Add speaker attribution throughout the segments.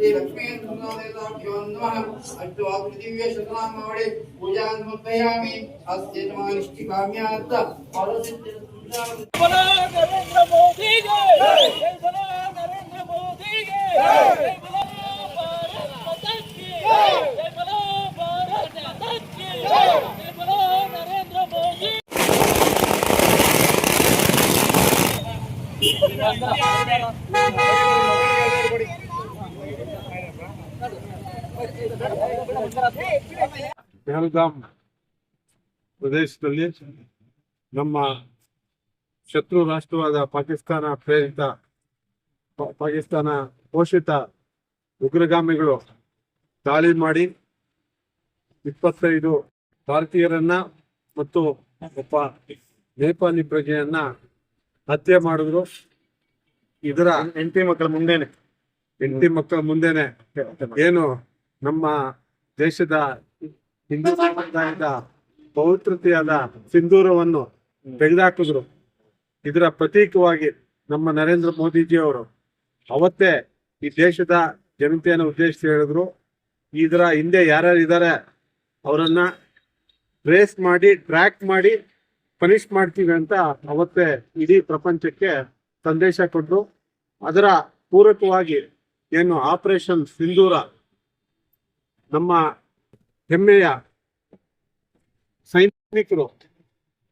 Speaker 1: ಶ್ರೀ ಲಕ್ಷ್ಮೀ ನರಸಿಂಹಾಭ್ಯೋ ನಮಃ ಅಷ್ಟವಾಗ್ಯ ದಿವ್ಯ ಶತನಾಮ ಮಾಡಿ ಪೂಜಾ ಸಮರ್ಪಯಾಮಿ ಅಸ್ಯ ನಮಃ ಕಾಮ್ಯಾರ್ಥ ಪರಸಿದ್ಧ
Speaker 2: ನರೇಂದ್ರ ಮೋದಿಗೆ ಜೈ ಬಲೋ ನರೇಂದ್ರ ಮೋದಿಗೆ ಜೈ ಬಲೋ ಭಾರತ್ ಮಾತಾ ಕಿ ಜೈ ಬಲೋ ಭಾರತ್ ಮಾತಾ ಕಿ ಜೈ ಬಲೋ ನರೇಂದ್ರ ಮೋದಿ
Speaker 3: ಪಹಲ್ಗಾಮ್ ಪ್ರದೇಶದಲ್ಲಿ ನಮ್ಮ ಶತ್ರು ರಾಷ್ಟ್ರವಾದ ಪಾಕಿಸ್ತಾನ ಪೋಷಿತ ಉಗ್ರಗಾಮಿಗಳು ದಾಳಿ ಮಾಡಿ 25 ಭಾರತೀಯರನ್ನ ಮತ್ತು ಒಬ್ಬ ನೇಪಾಳಿ ಪ್ರಜೆಯನ್ನ ಹತ್ಯೆ ಮಾಡಿದ್ರು. ಇದರ ಹೆಂಡತಿ ಮಕ್ಕಳ ಮುಂದೆನೆ ಏನು ನಮ್ಮ ದೇಶದ ಹಿಂದೂ ಸಂಪ್ರದಾಯದ ಪವಿತ್ರತೆಯಾದ ಸಿಂಧೂರವನ್ನು ತೆಗೆದುಹಾಕಿದ್ರು. ಇದರ ಪ್ರತೀಕವಾಗಿ ನಮ್ಮ ನರೇಂದ್ರ ಮೋದಿಜಿಯವರು ಅವತ್ತೇ ಈ ದೇಶದ ಜನತೆಯನ್ನು ಉದ್ದೇಶಿಸಿ ಹೇಳಿದ್ರು, ಇದರ ಹಿಂದೆ ಯಾರ್ಯಾರು ಇದ್ದಾರೆ ಅವರನ್ನ ಟ್ರೇಸ್ ಮಾಡಿ ಟ್ರ್ಯಾಕ್ ಮಾಡಿ ಪನಿಷ್ ಮಾಡ್ತೀವಿ ಅಂತ ಅವತ್ತೇ ಇಡೀ ಪ್ರಪಂಚಕ್ಕೆ ಸಂದೇಶ ಕೊಟ್ಟರು. ಅದರ ಪೂರಕವಾಗಿ ಏನು ಆಪರೇಷನ್ ಸಿಂಧೂರ ನಮ್ಮ ಹೆಮ್ಮೆಯ ಸೈನಿಕರು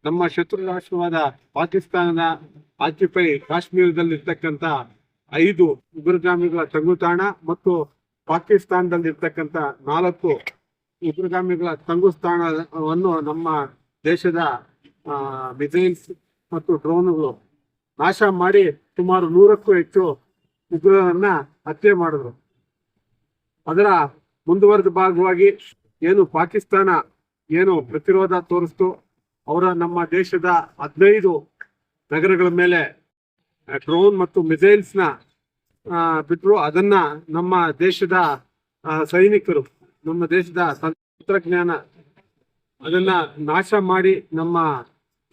Speaker 3: ನಮ್ಮ ಶತ್ರು ರಾಷ್ಟ್ರವಾದ ಪಾಕಿಸ್ತಾನದ ಆಕ್ಯುಪೈ ಕಾಶ್ಮೀರದಲ್ಲಿರ್ತಕ್ಕಂಥ 5 ಉಗ್ರಗಾಮಿಗಳ ತಂಗುತಾಣ ಮತ್ತು ಪಾಕಿಸ್ತಾನದಲ್ಲಿರ್ತಕ್ಕಂಥ 4 ಉಗ್ರಗಾಮಿಗಳ ತಂಗುಸ್ಥಾನವನ್ನು ನಮ್ಮ ದೇಶದ ಮಿಸೈಲ್ಸ್ ಮತ್ತು ಡ್ರೋನ್ಗಳು ನಾಶ ಮಾಡಿ ಸುಮಾರು 100ಕ್ಕೂ ಹೆಚ್ಚು ಉಗ್ರರನ್ನ ಹತ್ಯೆ ಮಾಡಿದ್ರು. ಅದರ ಮುಂದುವರೆದ ಭಾಗವಾಗಿ ಏನು ಪಾಕಿಸ್ತಾನ ಏನು ಪ್ರತಿರೋಧ ತೋರಿಸ್ತು, ಅವರ ನಮ್ಮ ದೇಶದ 15 ನಗರಗಳ ಮೇಲೆ ಡ್ರೋನ್ ಮತ್ತು ಮಿಸೈಲ್ಸ್ನ ಬಿಟ್ಟರು. ಅದನ್ನ ನಮ್ಮ ದೇಶದ ಸೈನಿಕರು, ನಮ್ಮ ದೇಶದ ತಂತ್ರಜ್ಞಾನ ಅದನ್ನ ನಾಶ ಮಾಡಿ ನಮ್ಮ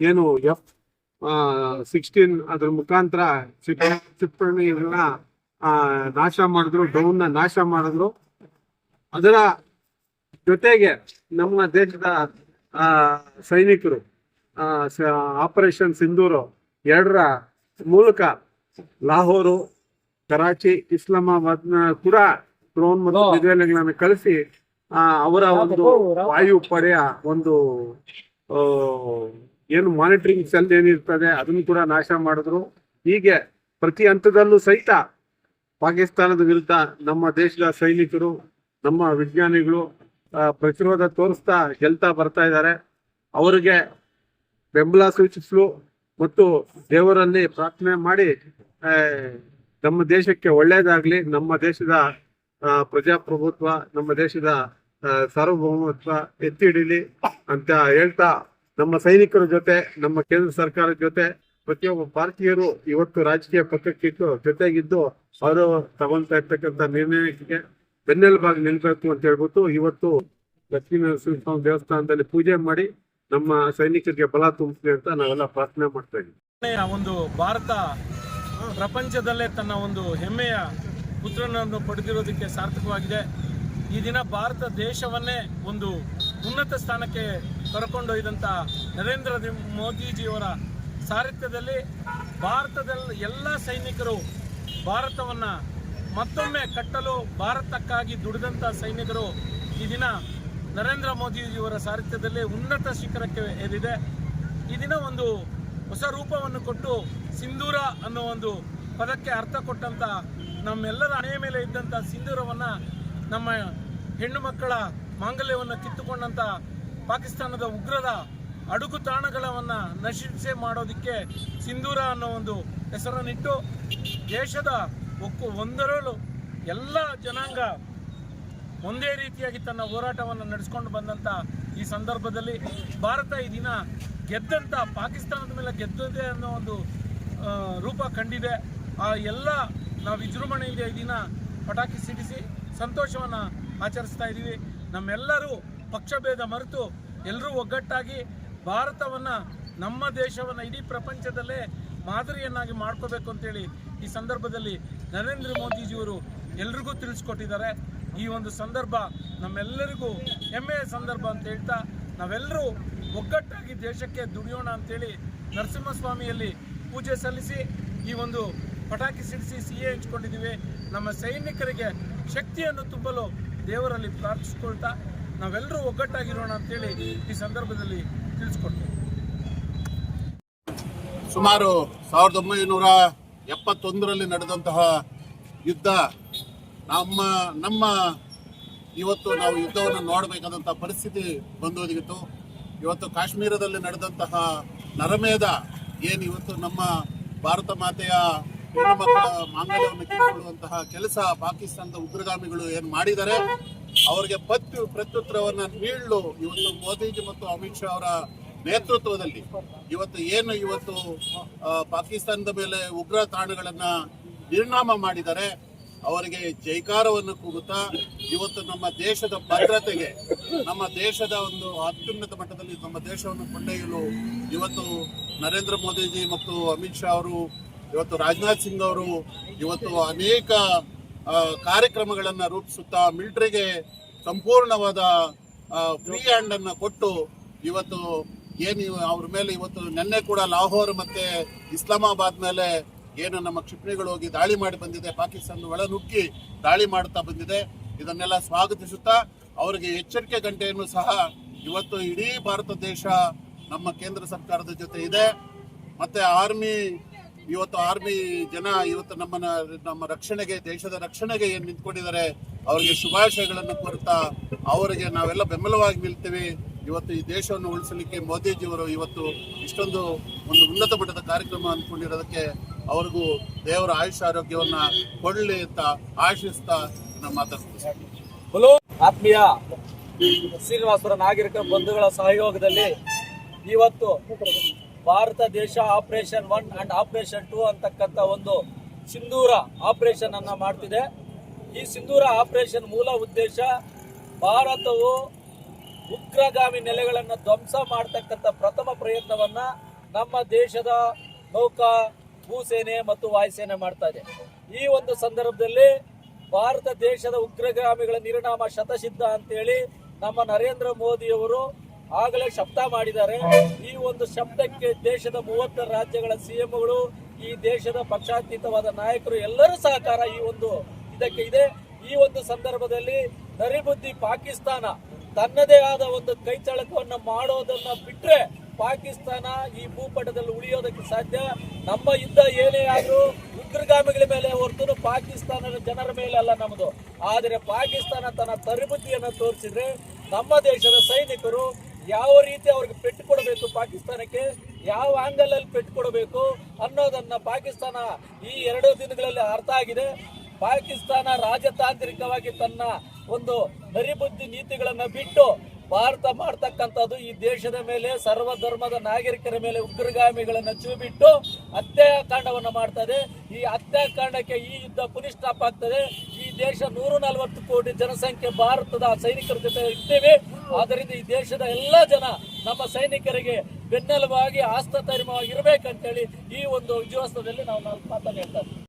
Speaker 3: ಏನು F-16 ಅದರ ಮುಖಾಂತರ ಕ್ಷಿಪಣಿಗಳನ್ನ ನಾಶ ಮಾಡಿದ್ರು, ಡ್ರೋನ್ನ ನಾಶ ಮಾಡಿದ್ರು. ಅದರ ಜೊತೆಗೆ ನಮ್ಮ ದೇಶದ ಸೈನಿಕರು ಆಪರೇಷನ್ ಸಿಂಧೂರು 2ರ ಮೂಲಕ ಲಾಹೋರು, ಕರಾಚಿ, ಇಸ್ಲಾಮಾಬಾದ್ ಕೂಡ ಡ್ರೋನ್ ಮತ್ತು ಮಿಸೈಲ್ಗಳನ್ನು ಕಳಿಸಿ ಅವರ ಒಂದು ವಾಯುಪಡೆಯ ಒಂದು ಏನು ಮಾನಿಟರಿಂಗ್ ಸೆಲ್ ಏನಿರ್ತದೆ ಅದನ್ನು ಕೂಡ ನಾಶ ಮಾಡಿದ್ರು. ಹೀಗೆ ಪ್ರತಿ ಹಂತದಲ್ಲೂ ಸಹಿತ ಪಾಕಿಸ್ತಾನದ ವಿರುದ್ಧ ನಮ್ಮ ದೇಶದ ಸೈನಿಕರು, ನಮ್ಮ ವಿಜ್ಞಾನಿಗಳು ಪ್ರತಿರೋಧ ತೋರಿಸ್ತಾ ಗೆಲ್ತಾ ಬರ್ತಾ ಇದ್ದಾರೆ. ಅವರಿಗೆ ಬೆಂಬಲ ಸೂಚಿಸಲು ಮತ್ತು ದೇವರಲ್ಲಿ ಪ್ರಾರ್ಥನೆ ಮಾಡಿ ನಮ್ಮ ದೇಶಕ್ಕೆ ಒಳ್ಳೇದಾಗ್ಲಿ, ನಮ್ಮ ದೇಶದ ಪ್ರಜಾಪ್ರಭುತ್ವ, ನಮ್ಮ ದೇಶದ ಸಾರ್ವಭೌಮತ್ವ ಎತ್ತಿ ಹಿಡೀಲಿ ಅಂತ ಹೇಳ್ತಾ ನಮ್ಮ ಸೈನಿಕರ ಜೊತೆ, ನಮ್ಮ ಕೇಂದ್ರ ಸರ್ಕಾರದ ಜೊತೆ ಪ್ರತಿಯೊಬ್ಬ ಭಾರತೀಯರು ಇವತ್ತು ರಾಜಕೀಯ ಪಕ್ಕಕ್ಕಿಟ್ಟು ಜೊತೆಗಿದ್ದು ಅವರು ತಗೊಂತಾ ಇರ್ತಕ್ಕಂಥ ನಿರ್ಣಯಕ್ಕೆ ಬೆನ್ನೆಲುಬಾಗಿ ನಿಲ್ಬೇಕು ಅಂತ ಹೇಳ್ಬಿಟ್ಟು ಇವತ್ತು ಲಕ್ಷ್ಮೀ ನರಸಿಂಹಸ್ವಾಮಿ ದೇವಸ್ಥಾನದಲ್ಲಿ ಪೂಜೆ ಮಾಡಿ ನಮ್ಮ ಸೈನಿಕರಿಗೆ ಬಲ ತುಂಬಿಸಿ ಅಂತ ನಾವೆಲ್ಲ ಪ್ರಾರ್ಥನೆ ಮಾಡ್ತಾ ಇದ್ದೀವಿ.
Speaker 2: ಒಂದು ಭಾರತ ಪ್ರಪಂಚದಲ್ಲೇ ತನ್ನ ಒಂದು ಹೆಮ್ಮೆಯ ಪುತ್ರನನ್ನು ಪಡೆದಿರೋದಕ್ಕೆ ಸಾರ್ಥಕವಾಗಿದೆ. ಈ ದಿನ ಭಾರತ ದೇಶವನ್ನೇ ಒಂದು ಉನ್ನತ ಸ್ಥಾನಕ್ಕೆ ಕರ್ಕೊಂಡೊಯ್ದಂಥ ನರೇಂದ್ರ ಮೋದಿಜಿಯವರ ಸಾರಥ್ಯದಲ್ಲಿ ಭಾರತದ ಎಲ್ಲ ಸೈನಿಕರು ಭಾರತವನ್ನು ಮತ್ತೊಮ್ಮೆ ಕಟ್ಟಲು ಭಾರತಕ್ಕಾಗಿ ದುಡಿದಂಥ ಸೈನಿಕರು ಈ ದಿನ ನರೇಂದ್ರ ಮೋದಿಜಿಯವರ ಸಾರಥ್ಯದಲ್ಲಿ ಉನ್ನತ ಶಿಖರಕ್ಕೆ ಏರಿದೆ. ಈ ದಿನ ಒಂದು ಹೊಸ ರೂಪವನ್ನು ಕೊಟ್ಟು ಸಿಂಧೂರ ಅನ್ನೋ ಒಂದು ಪದಕ್ಕೆ ಅರ್ಥ ಕೊಟ್ಟಂಥ ನಮ್ಮೆಲ್ಲರ ಹಣೆಯ ಮೇಲೆ ಇದ್ದಂಥ ಸಿಂಧೂರವನ್ನು ನಮ್ಮ ಹೆಣ್ಣು ಮಕ್ಕಳ ಮಾಂಗಲ್ಯವನ್ನು ಕಿತ್ತುಕೊಂಡಂಥ ಪಾಕಿಸ್ತಾನದ ಉಗ್ರರ ಅಡುಗು ತಾಣಗಳನ್ನು ನಶಿಸೆ ಮಾಡೋದಕ್ಕೆ ಸಿಂಧೂರ ಅನ್ನೋ ಒಂದು ಹೆಸರನ್ನಿಟ್ಟು ದೇಶದ ಒಂದರಲ್ಲೂ ಎಲ್ಲ ಜನಾಂಗ ಒಂದೇ ರೀತಿಯಾಗಿ ತನ್ನ ಹೋರಾಟವನ್ನು ನಡೆಸ್ಕೊಂಡು ಬಂದಂಥ ಈ ಸಂದರ್ಭದಲ್ಲಿ ಭಾರತ ಈ ದಿನ ಗೆದ್ದಂಥ ಪಾಕಿಸ್ತಾನದ ಮೇಲೆ ಗೆದ್ದಿದೆ ಅನ್ನೋ ಒಂದು ರೂಪ ಕಂಡಿದೆ. ಆ ಎಲ್ಲ ನಾವು ವಿಜೃಂಭಣೆಯಿಂದ ಈ ದಿನ ಪಟಾಕಿ ಸಿಡಿಸಿ ಸಂತೋಷವನ್ನು ಆಚರಿಸ್ತಾ ಇದ್ದೀವಿ. ನಮ್ಮೆಲ್ಲರೂ ಪಕ್ಷಭೇದ ಮರೆತು ಎಲ್ಲರೂ ಒಗ್ಗಟ್ಟಾಗಿ ಭಾರತವನ್ನು, ನಮ್ಮ ದೇಶವನ್ನು ಇಡೀ ಪ್ರಪಂಚದಲ್ಲೇ ಮಾದರಿಯನ್ನಾಗಿ ಮಾಡ್ಕೋಬೇಕು ಅಂತೇಳಿ ಈ ಸಂದರ್ಭದಲ್ಲಿ ನರೇಂದ್ರ ಮೋದಿಜಿಯವರು ಎಲ್ರಿಗೂ ತಿಳಿಸ್ಕೊಟ್ಟಿದ್ದಾರೆ. ಈ ಒಂದು ಸಂದರ್ಭ ನಮ್ಮೆಲ್ಲರಿಗೂ ಹೆಮ್ಮೆಯ ಸಂದರ್ಭ ಅಂತ ಹೇಳ್ತಾ ನಾವೆಲ್ಲರೂ ಒಗ್ಗಟ್ಟಾಗಿ ದೇಶಕ್ಕೆ ದುಡಿಯೋಣ ಅಂತೇಳಿ ನರಸಿಂಹಸ್ವಾಮಿಯಲ್ಲಿ ಪೂಜೆ ಸಲ್ಲಿಸಿ ಈ ಒಂದು ಪಟಾಕಿ ಸಿಡಿಸಿ ಸಿಹಿ ಹಂಚ್ಕೊಂಡಿದ್ದೀವಿ. ನಮ್ಮ ಸೈನಿಕರಿಗೆ ಶಕ್ತಿಯನ್ನು ತುಂಬಲು ದೇವರಲ್ಲಿ ಪ್ರಾರ್ಥಿಸ್ಕೊಳ್ತಾ ನಾವೆಲ್ಲರೂ ಒಗ್ಗಟ್ಟಾಗಿರೋಣ ಅಂತೇಳಿ ಈ ಸಂದರ್ಭದಲ್ಲಿ ತಿಳಿಸ್ಕೊಡ್ತೇವೆ.
Speaker 4: ಸುಮಾರು 1971ರಲ್ಲಿ ನಡೆದಂತಹ ಯುದ್ಧ ನಮ್ಮ ಇವತ್ತು ನಾವು ಯುದ್ಧವನ್ನು ನೋಡಬೇಕಾದಂತಹ ಪರಿಸ್ಥಿತಿ ಬಂದೊದಗಿತ್ತು. ಇವತ್ತು ಕಾಶ್ಮೀರದಲ್ಲಿ ನಡೆದಂತಹ ನರಮೇಧ ಏನು ಇವತ್ತು ನಮ್ಮ ಭಾರತ ಮಾತೆಯ ಹೆಣ್ಣು ಮಕ್ಕಳ ಮಾಂಗಲ್ಯವನ್ನು ಕಿತ್ತುಕೊಳ್ಳುವಂತಹ ಕೆಲಸ ಪಾಕಿಸ್ತಾನದ ಉಗ್ರಗಾಮಿಗಳು ಏನು ಮಾಡಿದ್ದಾರೆ ಅವರಿಗೆ ಪ್ರತ್ಯುತ್ತರವನ್ನು ನೀಡಲು ಇವತ್ತು ಮೋದಿಜಿ ಮತ್ತು ಅಮಿತ್ ಶಾ ಅವರ ನೇತೃತ್ವದಲ್ಲಿ ಇವತ್ತು ಪಾಕಿಸ್ತಾನದ ಮೇಲೆ ಉಗ್ರ ತಾಣಗಳನ್ನ ನಿರ್ನಾಮ ಮಾಡಿದ್ದಾರೆ. ಅವರಿಗೆ ಜೈಕಾರವನ್ನು ಕೂಗುತ್ತಾ ಇವತ್ತು ನಮ್ಮ ದೇಶದ ಭದ್ರತೆಗೆ, ನಮ್ಮ ದೇಶದ ಒಂದು ಅತ್ಯುನ್ನತ ಮಟ್ಟದಲ್ಲಿ ನಮ್ಮ ದೇಶವನ್ನು ಕೊಂಡೊಯ್ಯಲು ಇವತ್ತು ನರೇಂದ್ರ ಮೋದಿಜಿ ಮತ್ತು ಅಮಿತ್ ಶಾ ಅವರು, ಇವತ್ತು ರಾಜನಾಥ್ ಸಿಂಗ್ ಅವರು ಇವತ್ತು ಅನೇಕ ಕಾರ್ಯಕ್ರಮಗಳನ್ನು ರೂಪಿಸುತ್ತಾ ಮಿಲಿಟರಿಗೆ ಸಂಪೂರ್ಣವಾದ ಫ್ರೀ ಹ್ಯಾಂಡ್ ಅನ್ನು ಕೊಟ್ಟು ಇವತ್ತು ಅವ್ರ ಮೇಲೆ ಇವತ್ತು ನಿನ್ನೆ ಕೂಡ ಲಾಹೋರ್ ಮತ್ತೆ ಇಸ್ಲಾಮಾಬಾದ್ ಮೇಲೆ ಏನು ನಮ್ಮ ಕ್ಷಿಪಣಿಗಳು ಹೋಗಿ ದಾಳಿ ಮಾಡಿ ಬಂದಿದೆ, ಪಾಕಿಸ್ತಾನದ ಒಳನುಗ್ಗಿ ದಾಳಿ ಮಾಡ್ತಾ ಬಂದಿದೆ. ಇದನ್ನೆಲ್ಲ ಸ್ವಾಗತಿಸುತ್ತಾ ಅವರಿಗೆ ಎಚ್ಚರಿಕೆ ಗಂಟೆಯನ್ನು ಸಹ ಇವತ್ತು ಇಡೀ ಭಾರತ ದೇಶ ನಮ್ಮ ಕೇಂದ್ರ ಸರ್ಕಾರದ ಜೊತೆ ಇದೆ. ಮತ್ತೆ ಆರ್ಮಿ ಜನ ಇವತ್ತು ನಮ್ಮ ರಕ್ಷಣೆಗೆ, ದೇಶದ ರಕ್ಷಣೆಗೆ ಏನು ನಿಂತ್ಕೊಂಡಿದ್ದಾರೆ ಅವರಿಗೆ ಶುಭಾಶಯಗಳನ್ನು ಕೋರುತ್ತಾ ಅವರಿಗೆ ನಾವೆಲ್ಲ ಬೆಂಬಲವಾಗಿ ನಿಲ್ತೀವಿ. ಇವತ್ತು ಈ ದೇಶವನ್ನು ಉಳಿಸಲಿಕ್ಕೆ ಮೋದಿಜಿಯವರು ಇವತ್ತು ಇಷ್ಟೊಂದು ಒಂದು ಉನ್ನತ ಮಟ್ಟದ ಕಾರ್ಯಕ್ರಮ ಅಂದ್ಕೊಂಡಿರೋದಕ್ಕೆ ಅವ್ರಿಗೂ ದೇವರ ಆಯುಷ್ ಆರೋಗ್ಯವನ್ನ ಕೊಡಲಿ ಅಂತ ಆಶಿಸ್ತಾ ನಾನು ಮಾತಾಡ್ತೀನಿ.
Speaker 5: ಆತ್ಮೀಯ ಶ್ರೀನಿವಾಸಪುರ ನಾಗರಿಕ ಬಂಧುಗಳ ಸಹಯೋಗದಲ್ಲಿ ಇವತ್ತು ಭಾರತ ದೇಶ ಆಪರೇಷನ್ 1 ಅಂಡ್ ಆಪರೇಷನ್ 2 ಅಂತಕ್ಕಂಥ ಒಂದು ಸಿಂಧೂರ ಆಪರೇಷನ್ ಅನ್ನ ಮಾಡ್ತಿದೆ. ಈ ಸಿಂಧೂರ ಆಪರೇಷನ್ ಮೂಲ ಉದ್ದೇಶ ಭಾರತವು ಉಗ್ರಗಾಮಿ ನೆಲೆಗಳನ್ನು ಧ್ವಂಸ ಮಾಡತಕ್ಕಂಥ ಪ್ರಥಮ ಪ್ರಯತ್ನವನ್ನ ನಮ್ಮ ದೇಶದ ನೌಕಾ, ಭೂಸೇನೆ ಮತ್ತು ವಾಯುಸೇನೆ ಮಾಡ್ತಾ ಇದೆ. ಈ ಒಂದು ಸಂದರ್ಭದಲ್ಲಿ ಭಾರತ ದೇಶದ ಉಗ್ರಗಾಮಿಗಳ ನಿರ್ನಾಮ ಶತಸಿದ್ಧ ಅಂತೇಳಿ ನಮ್ಮ ನರೇಂದ್ರ ಮೋದಿಯವರು ಆಗಲೇ ಶಬ್ದ ಮಾಡಿದ್ದಾರೆ. ಈ ಒಂದು ಶಬ್ದಕ್ಕೆ ದೇಶದ 30 ರಾಜ್ಯಗಳ ಸಿಎಂಗಳು, ಈ ದೇಶದ ಪಕ್ಷಾತೀತವಾದ ನಾಯಕರು ಎಲ್ಲರೂ ಸಹಕಾರ ಈ ಒಂದು ಇದಕ್ಕೆ ಇದೆ. ಈ ಒಂದು ಸಂದರ್ಭದಲ್ಲಿ ನರಿಬುದ್ಧಿ ಪಾಕಿಸ್ತಾನ ತನ್ನದೇ ಆದ ಒಂದು ಕೈಚಳಕವನ್ನ ಮಾಡೋದನ್ನ ಬಿಟ್ರೆ ಪಾಕಿಸ್ತಾನ ಈ ಭೂಪಟದಲ್ಲಿ ಉಳಿಯೋದಕ್ಕೆ ಸಾಧ್ಯ. ನಮ್ಮ ಯುದ್ಧ ಏನೇ ಆದ್ರೂ ಉಗ್ರಗಾಮಿಗಳ ಮೇಲೆ ಹೊರತು ಪಾಕಿಸ್ತಾನದ ಜನರ ಮೇಲೆ ಅಲ್ಲ ನಮ್ಮದು. ಆದರೆ ಪಾಕಿಸ್ತಾನ ತನ್ನ ತರಿಬುದ್ಧಿಯನ್ನು ತೋರಿಸಿದ್ರೆ ನಮ್ಮ ದೇಶದ ಸೈನಿಕರು ಯಾವ ರೀತಿ ಅವ್ರಿಗೆ ಪೆಟ್ಟು ಕೊಡಬೇಕು, ಪಾಕಿಸ್ತಾನಕ್ಕೆ ಯಾವ ಆಂಗಲ್ ಅಲ್ಲಿ ಪೆಟ್ಟು ಕೊಡಬೇಕು ಅನ್ನೋದನ್ನ ಪಾಕಿಸ್ತಾನ ಈ 2 ದಿನಗಳಲ್ಲಿ ಅರ್ಥ ಆಗಿದೆ. ಪಾಕಿಸ್ತಾನ ರಾಜತಾಂತ್ರಿಕವಾಗಿ ತನ್ನ ಒಂದು ನರಿಬುದ್ಧಿ ನೀತಿಗಳನ್ನ ಬಿಟ್ಟು ಭಾರತ ಮಾಡ್ತಕ್ಕಂಥದ್ದು ಈ ದೇಶದ ಮೇಲೆ, ಸರ್ವ ಧರ್ಮದ ನಾಗರಿಕರ ಮೇಲೆ ಉಗ್ರಗಾಮಿಗಳನ್ನ ಚೂಬಿಟ್ಟು ಹತ್ಯಾಕಾಂಡವನ್ನು ಮಾಡ್ತದೆ. ಈ ಹತ್ಯಾಕಾಂಡಕ್ಕೆ ಈ ಯುದ್ಧ ಪುನಃ ಸ್ಟಾಪ್ ಆಗ್ತದೆ. ಈ ದೇಶ 140 ಕೋಟಿ ಜನಸಂಖ್ಯೆ ಭಾರತದ ಸೈನಿಕರ ಜೊತೆ ಇದ್ದೇವೆ. ಆದ್ದರಿಂದ ಈ ದೇಶದ ಎಲ್ಲ ಜನ ನಮ್ಮ ಸೈನಿಕರಿಗೆ ಬೆನ್ನೆಲುಬಾಗಿ ಆಸ್ಥೈರ್ಯವಾಗಿ ಇರಬೇಕಂತೇಳಿ ಈ ಒಂದು ವಿಜಯೋತ್ಸವದಲ್ಲಿ ನಾವು ಮಾತನ್ನು ಹೇಳ್ತಾ ಇದ್ದೀವಿ.